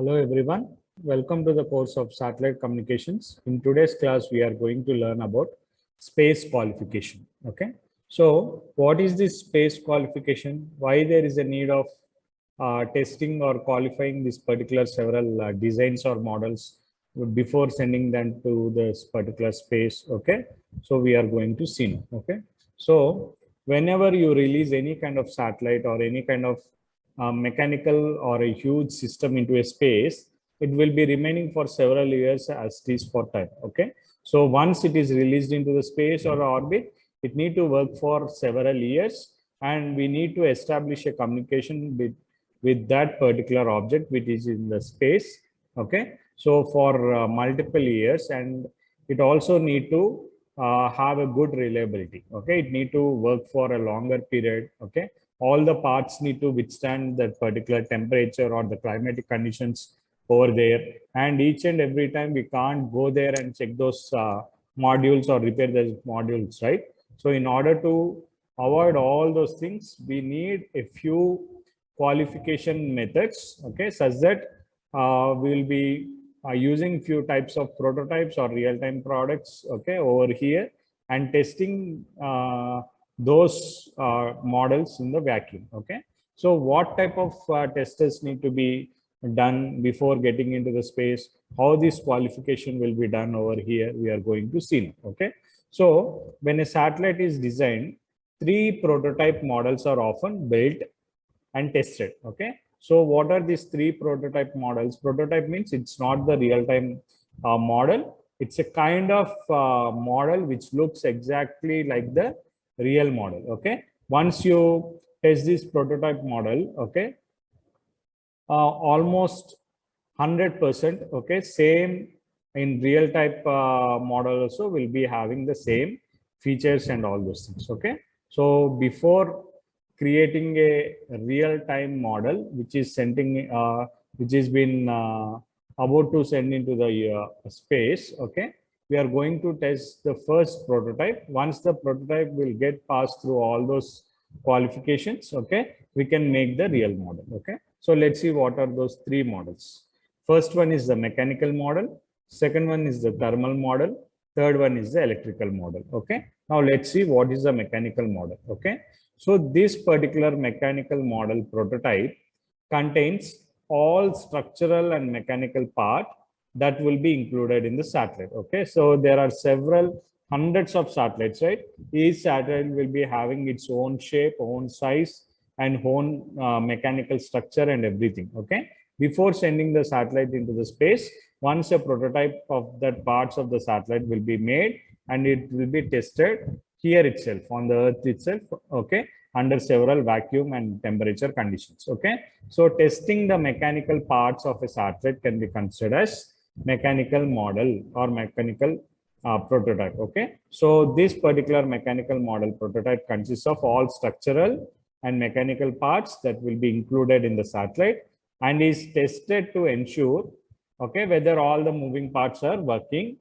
Hello everyone, welcome to the course of Satellite Communications. In today's class, we are going to learn about space qualification. Okay, so what is this space qualification? Why there is a need of testing or qualifying this particular several designs or models before sending them to this particular space? Okay, so we are going to see now. Okay, so whenever you release any kind of satellite or any kind of mechanical or a huge system into a space, it will be remaining for several years as it is for time. Okay, so once it is released into the space or orbit, it need to work for several years, and we need to establish a communication with that particular object which is in the space. Okay, so for multiple years, and it also need to have a good reliability. Okay, it need to work for a longer period. Okay, all the parts need to withstand that particular temperature or the climatic conditions over there, and each and every time we can't go there and check those modules or repair those modules, right? So in order to avoid all those things, we need a few qualification methods, okay, such that we will be using few types of prototypes or real-time products, okay, over here, and testing those models in the vacuum. Okay, so what type of testers need to be done before getting into the space? How this qualification will be done over here, we are going to see now. Okay, so when a satellite is designed, 3 prototype models are often built and tested. Okay, so what are these 3 prototype models? Prototype means it's not the real-time model. It's a kind of model which looks exactly like the real model. Okay, once you test this prototype model, okay, almost 100%, okay, same in real type model also will be having the same features and all those things. Okay, so before creating a real-time model which is sending which has been about to send into the space, okay, we are going to test the first prototype. Once the prototype will get passed through all those qualifications, okay, we can make the real model. Okay, so let's see what are those 3 models. First one is the mechanical model, second one is the thermal model, third one is the electrical model. Okay, now let's see what is the mechanical model. Okay, so this particular mechanical model prototype contains all structural and mechanical part that will be included in the satellite. Okay, so there are several hundreds of satellites, right? Each satellite will be having its own shape, own size, and own mechanical structure and everything. Okay, before sending the satellite into the space, once a prototype of that parts of the satellite will be made, and it will be tested here itself on the Earth itself. Okay, under several vacuum and temperature conditions. Okay, so testing the mechanical parts of a satellite can be considered as mechanical model or mechanical prototype. Okay, so this particular mechanical model prototype consists of all structural and mechanical parts that will be included in the satellite, and is tested to ensure, okay, whether all the moving parts are working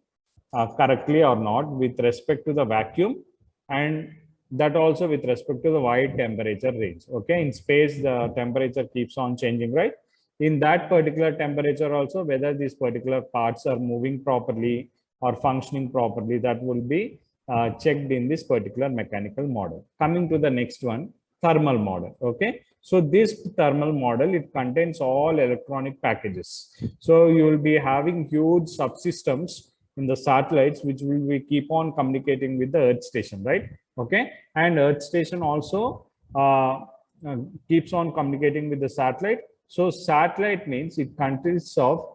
correctly or not with respect to the vacuum, and that also with respect to the wide temperature range. Okay, in space the temperature keeps on changing, right? In that particular temperature also, whether these particular parts are moving properly or functioning properly, that will be checked in this particular mechanical model. Coming to the next one, thermal model. Okay, so this thermal model, it contains all electronic packages. So you will be having huge subsystems in the satellites which will be keep on communicating with the Earth station, right? Okay, and Earth station also keeps on communicating with the satellite. So satellite means it consists of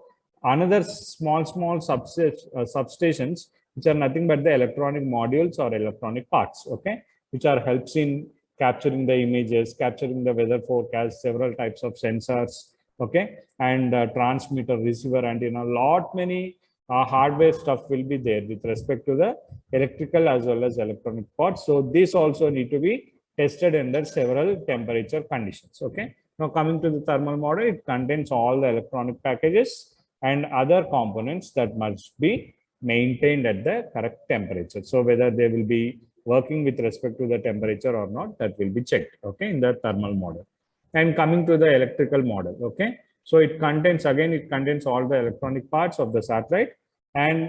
another small substations, which are nothing but the electronic modules or electronic parts, okay, which are helps in capturing the images, capturing the weather forecast, several types of sensors, okay, and transmitter, receiver, antenna, lot many hardware stuff will be there with respect to the electrical as well as electronic parts. So this also need to be tested under several temperature conditions. Okay, now coming to the thermal model, it contains all the electronic packages and other components that must be maintained at the correct temperature. So whether they will be working with respect to the temperature or not, that will be checked, okay, in the thermal model. And coming to the electrical model, okay, So it contains, again, it contains all the electronic parts of the satellite, and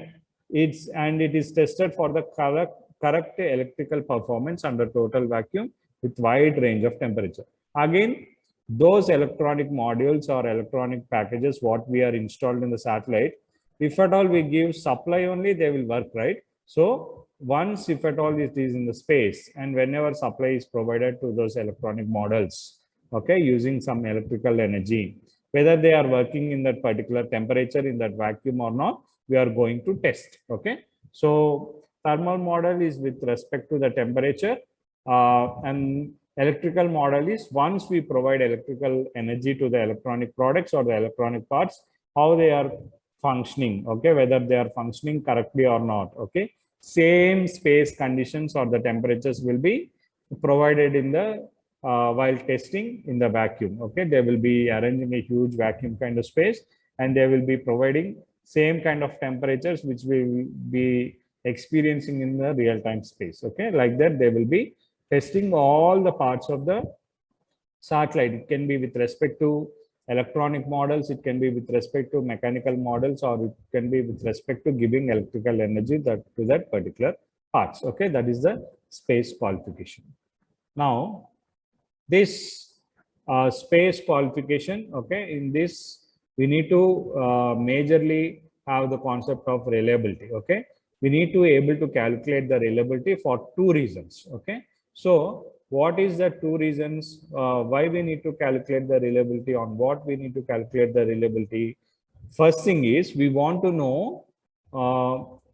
it is tested for the correct electrical performance under total vacuum with wide range of temperature. Again, those electronic modules or electronic packages what we are installed in the satellite, if at all we give supply only, they will work, right? So once, if at all it is in the space, and whenever supply is provided to those electronic models, okay, using some electrical energy, whether they are working in that particular temperature in that vacuum or not, we are going to test. Okay, so thermal model is with respect to the temperature, and electrical model is once we provide electrical energy to the electronic products or the electronic parts, how they are functioning, okay, whether they are functioning correctly or not. Okay, same space conditions or the temperatures will be provided in the while testing in the vacuum. Okay, they will be arranging a huge vacuum kind of space, and they will be providing same kind of temperatures which we will be experiencing in the real-time space. Okay, like that they will be testing all the parts of the satellite. It can be with respect to electronic models, it can be with respect to mechanical models, or it can be with respect to giving electrical energy to that particular parts. Okay, that is the space qualification. Now, this space qualification, okay, in this we need to majorly have the concept of reliability. Okay, we need to able to calculate the reliability for two reasons. Okay, so what is the two reasons why we need to calculate the reliability, on what we need to calculate the reliability? First thing is we want to know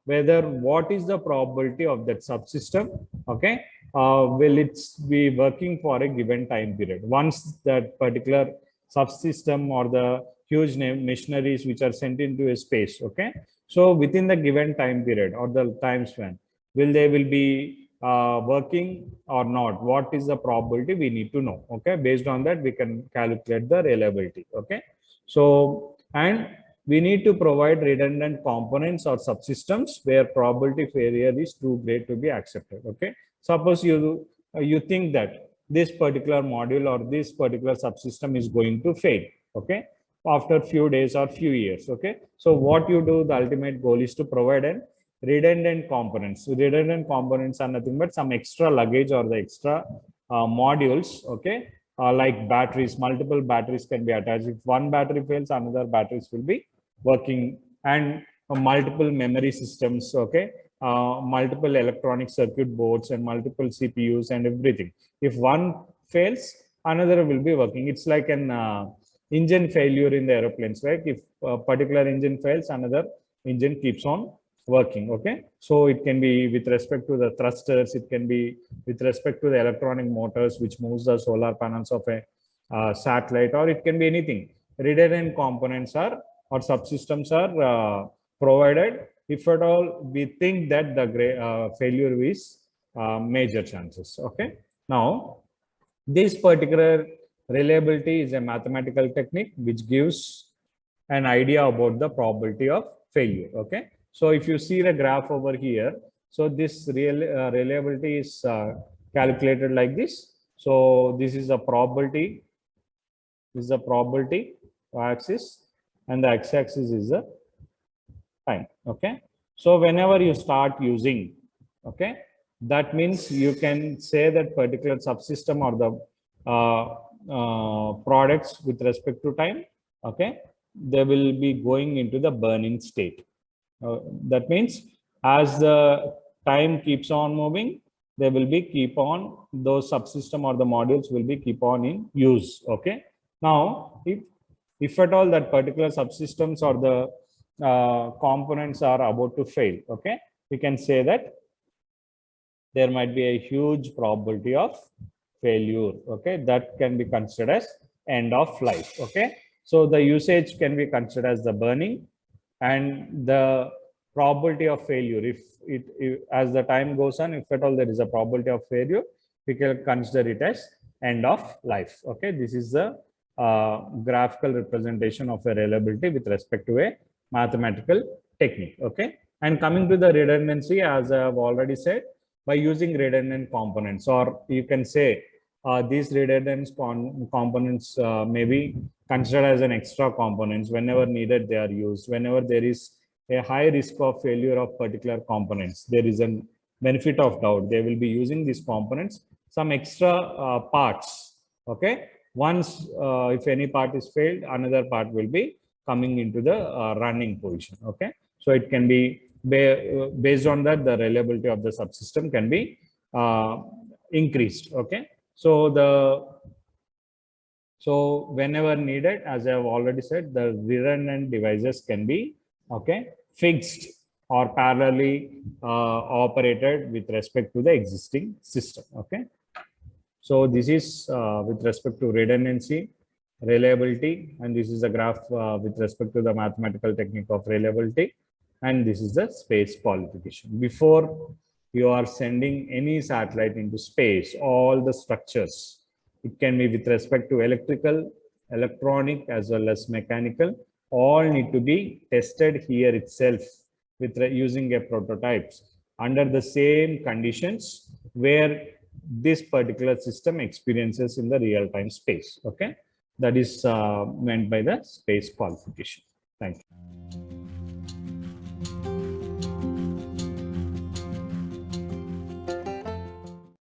whether what is the probability of that subsystem, okay, will it be working for a given time period. Once that particular subsystem or the huge machineries which are sent into a space, okay, so within the given time period or the time span, will be working or not? What is the probability? We need to know. Okay, based on that we can calculate the reliability. Okay, so and we need to provide redundant components or subsystems where probability failure is too great to be accepted. Okay, suppose you think that this particular module or this particular subsystem is going to fail, okay, after few days or few years. Okay, so what you do, the ultimate goal is to provide an redundant components. Redundant components are nothing but some extra luggage or the extra modules. Okay, like batteries, multiple batteries can be attached. If one battery fails, another batteries will be working, and multiple memory systems. Okay, multiple electronic circuit boards and multiple CPUs and everything. If one fails, another will be working. It's like an engine failure in the aeroplanes, right? If a particular engine fails, another engine keeps on working. Okay, so it can be with respect to the thrusters, it can be with respect to the electronic motors which moves the solar panels of a satellite, or it can be anything. Redundant components are or subsystems are provided if at all we think that the failure is major chances. Okay, now this particular reliability is a mathematical technique which gives an idea about the probability of failure. Okay, so if you see the graph over here, so this reliability is calculated like this. So this is a probability, this is a probability axis, and the x-axis is the time. Okay, so whenever you start using, okay, that means you can say that particular subsystem or the products with respect to time, okay, they will be going into the burning state. That means as the time keeps on moving, they will be keep on, those subsystem or the modules will be keep on in use. Okay, now if at all that particular subsystems or the components are about to fail, okay, we can say that there might be a huge probability of failure. Okay, that can be considered as end of life. Okay, so the usage can be considered as the burning, and the probability of failure, if as the time goes on, if at all there is a probability of failure, we can consider it as end of life. Okay, this is the graphical representation of a reliability with respect to a mathematical technique. Okay, and coming to the redundancy, as I have already said, by using redundant components, or you can say these redundant components may be considered as an extra components. Whenever needed, they are used. Whenever there is a high risk of failure of particular components, there is a benefit of doubt. They will be using these components, some extra parts. Okay. Once if any part is failed, another part will be coming into the running position. Okay. So it can be based on that, the reliability of the subsystem can be increased. Okay. So whenever needed, as I have already said, the redundant devices can be fixed or parallelly operated with respect to the existing system. Okay. So this is with respect to redundancy, reliability, and this is a graph with respect to the mathematical technique of reliability, and this is the space qualification. Before you are sending any satellite into space, all the structures, it can be with respect to electrical, electronic, as well as mechanical, all need to be tested here itself with using a prototypes under the same conditions where this particular system experiences in the real-time space. Okay, that is meant by the space qualification. Thank you.